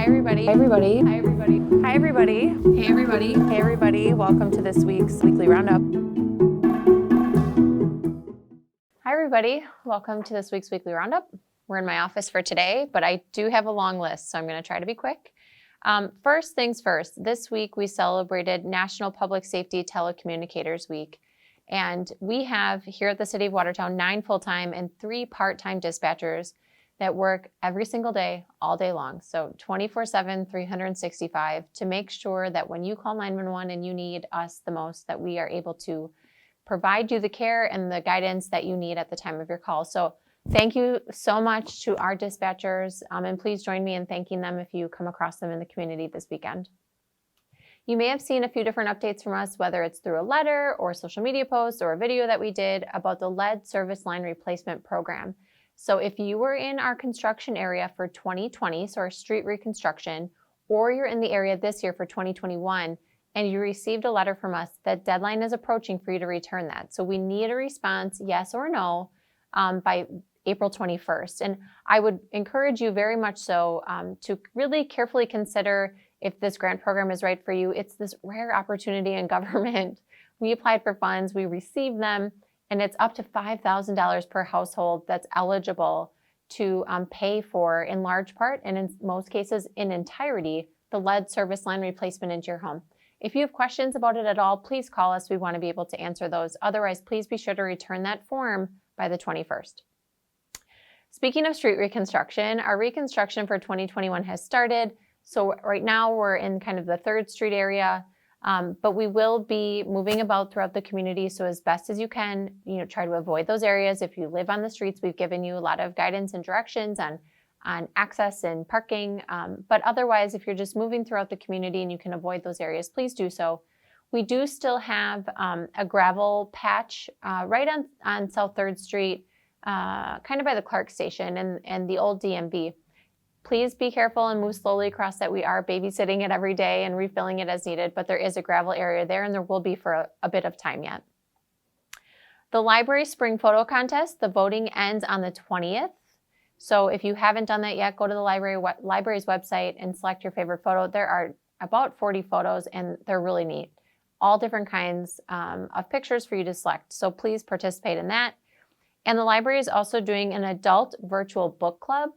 everybody. Hi everybody. Hi everybody. Hi everybody. Hey everybody. Hey everybody. Welcome to this week's weekly roundup. Hi everybody. Welcome to this week's weekly roundup. We're in my office for today, but I do have a long list, so I'm going to try to be quick. First things first, this week we celebrated National Public Safety Telecommunicators Week. And we have here at the City of Watertown 9 full-time and 3 part-time dispatchers that work every single day, all day long. So 24/7, 365 to make sure that when you call 911 and you need us the most, that we are able to provide you the care and the guidance that you need at the time of your call. So thank you so much to our dispatchers, and please join me in thanking them if you come across them in the community this weekend. You may have seen a few different updates from us, whether it's through a letter or a social media post or a video that we did about the lead service line replacement program. So if you were in our construction area for 2020, so our street reconstruction, or you're in the area this year for 2021, and you received a letter from us, that deadline is approaching for you to return that. So we need a response, yes or no, by April 21st. And I would encourage you very much so to really carefully consider if this grant program is right for you. It's this rare opportunity in government. We applied for funds, we received them, and it's up to $5,000 per household that's eligible to pay for, in large part, and in most cases, in entirety, the lead service line replacement into your home. If you have questions about it at all, please call us. We want to be able to answer those. Otherwise, please be sure to return that form by the 21st. Speaking of street reconstruction, our reconstruction for 2021 has started. So right now we're in kind of the 3rd Street area, but we will be moving about throughout the community. So as best as you can, try to avoid those areas. If you live on the streets, we've given you a lot of guidance and directions on access and parking. But otherwise, if you're just moving throughout the community and you can avoid those areas, please do so. We do still have a gravel patch right on South 3rd Street, kind of by the Clark Station and the old DMV. Please be careful and move slowly across that. We are babysitting it every day and refilling it as needed, but there is a gravel area there and there will be for a bit of time yet. The library spring photo contest, the voting ends on the 20th. So if you haven't done that yet, go to the library's website and select your favorite photo. There are about 40 photos and they're really neat. All different kinds of pictures for you to select. So please participate in that. And the library is also doing an adult virtual book club.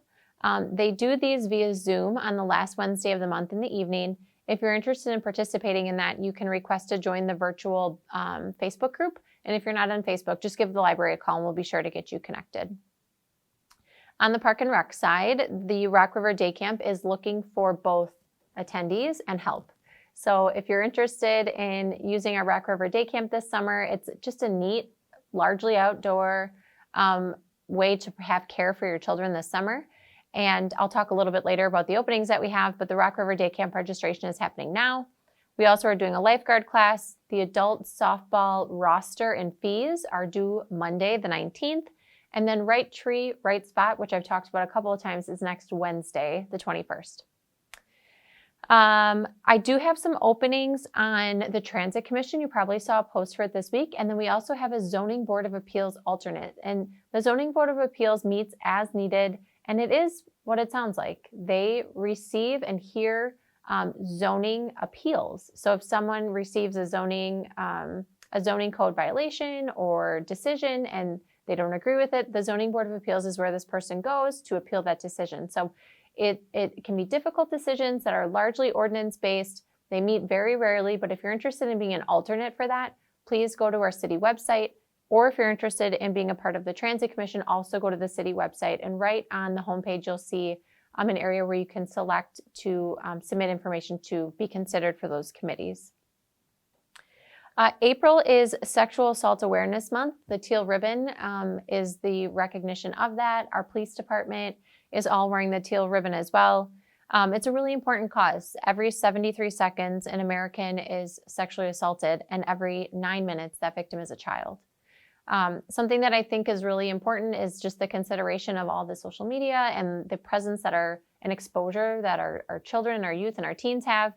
They do these via Zoom on the last Wednesday of the month in the evening. If you're interested in participating in that, you can request to join the virtual Facebook group. And if you're not on Facebook, just give the library a call and we'll be sure to get you connected. On the Park and Rec side, the Rock River Day Camp is looking for both attendees and help. So if you're interested in using our Rock River Day Camp this summer, it's just a neat, largely outdoor way to have care for your children this summer. And I'll talk a little bit later about the openings that we have, but the Rock River Day Camp registration is happening now. We also are doing a lifeguard class. The adult softball roster and fees are due Monday, the 19th. And then Right Tree, Right Spot, which I've talked about a couple of times, is next Wednesday, the 21st. I do have some openings on the Transit Commission. You probably saw a post for it this week. And then we also have a Zoning Board of Appeals alternate. And the Zoning Board of Appeals meets as needed. And it is what it sounds like. They receive and hear zoning appeals. So if someone receives a zoning code violation or decision and they don't agree with it, the Zoning Board of Appeals is where this person goes to appeal that decision. So it can be difficult decisions that are largely ordinance-based. They meet very rarely, but if you're interested in being an alternate for that, please go to our city website. Or if you're interested in being a part of the Transit Commission, also go to the city website. And right on the homepage, you'll see an area where you can select to submit information to be considered for those committees. April is Sexual Assault Awareness Month. The teal ribbon is the recognition of that. Our police department is all wearing the teal ribbon as well. It's a really important cause. Every 73 seconds, an American is sexually assaulted, and every 9 minutes, that victim is a child. Something that I think is really important is just the consideration of all the social media and the presence that and exposure that our children, our youth, and our teens have.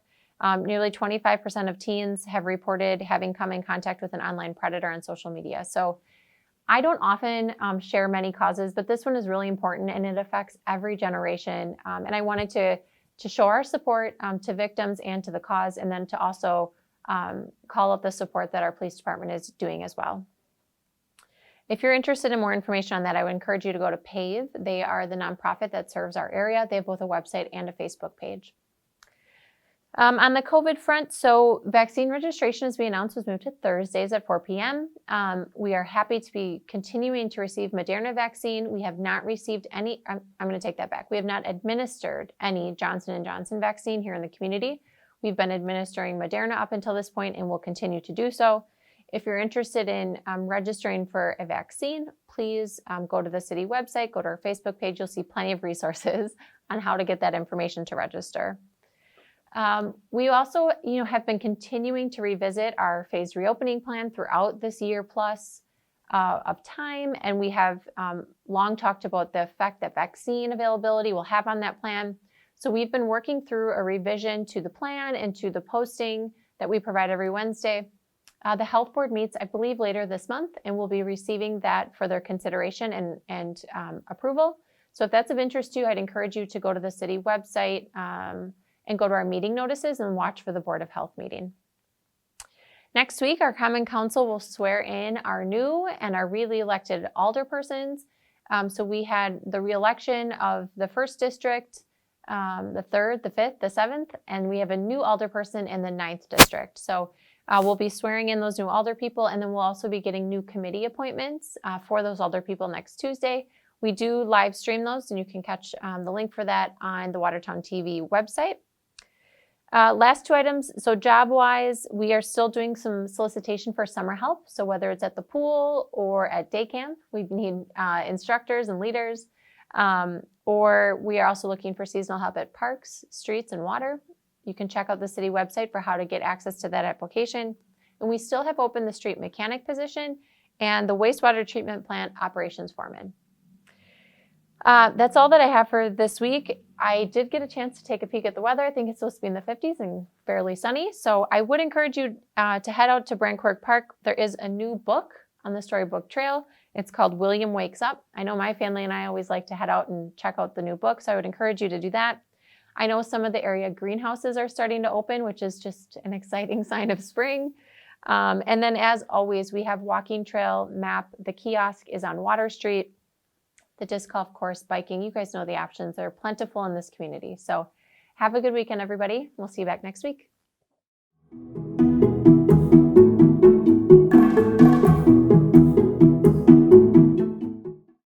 Nearly 25% of teens have reported having come in contact with an online predator on social media. So I don't often share many causes, but this one is really important and it affects every generation. And I wanted to to show our support to victims and to the cause, and then to also call out the support that our police department is doing as well. If you're interested in more information on that, I would encourage you to go to PAVE. They are the nonprofit that serves our area. They have both a website and a Facebook page. On the COVID front, so vaccine registration, as we announced, was moved to Thursdays at 4 p.m. We are happy to be continuing to receive Moderna vaccine. We have not received any, I'm going to take that back. We have not administered any Johnson & Johnson vaccine here in the community. We've been administering Moderna up until this point and will continue to do so. If you're interested in registering for a vaccine, please go to the city website, go to our Facebook page. You'll see plenty of resources on how to get that information to register. We also, have been continuing to revisit our phased reopening plan throughout this year plus of time, and we have long talked about the effect that vaccine availability will have on that plan. So we've been working through a revision to the plan and to the posting that we provide every Wednesday. The health board meets, I believe, later this month, and we'll be receiving that for their consideration and approval. So if that's of interest to you, I'd encourage you to go to the city website and go to our meeting notices and watch for the Board of Health meeting. Next week, our Common Council will swear in our new and our really elected alderpersons. So we had the re-election of the 1st District, the 3rd, the 5th, the 7th, and we have a new alderperson in the 9th District. So we'll be swearing in those new alder people, and then we'll also be getting new committee appointments for those alder people next Tuesday. We do live stream those, and you can catch the link for that on the Watertown TV website. Last 2 items, so job-wise, we are still doing some solicitation for summer help. So whether it's at the pool or at day camp, we need instructors and leaders. Or we are also looking for seasonal help at parks, streets, and water. You can check out the city website for how to get access to that application. And we still have open the street mechanic position and the wastewater treatment plant operations foreman. That's all that I have for this week. I did get a chance to take a peek at the weather. I think it's supposed to be in the 50s and fairly sunny. So I would encourage you to head out to Brancourt Park. There is a new book on the Storybook Trail. It's called William Wakes Up. I know my family and I always like to head out and check out the new book, so I would encourage you to do that. I know some of the area greenhouses are starting to open, which is just an exciting sign of spring. And then as always, we have walking trail map. The kiosk is on Water Street. The disc golf course, biking, you guys know the options. They're plentiful in this community. So have a good weekend, everybody. We'll see you back next week.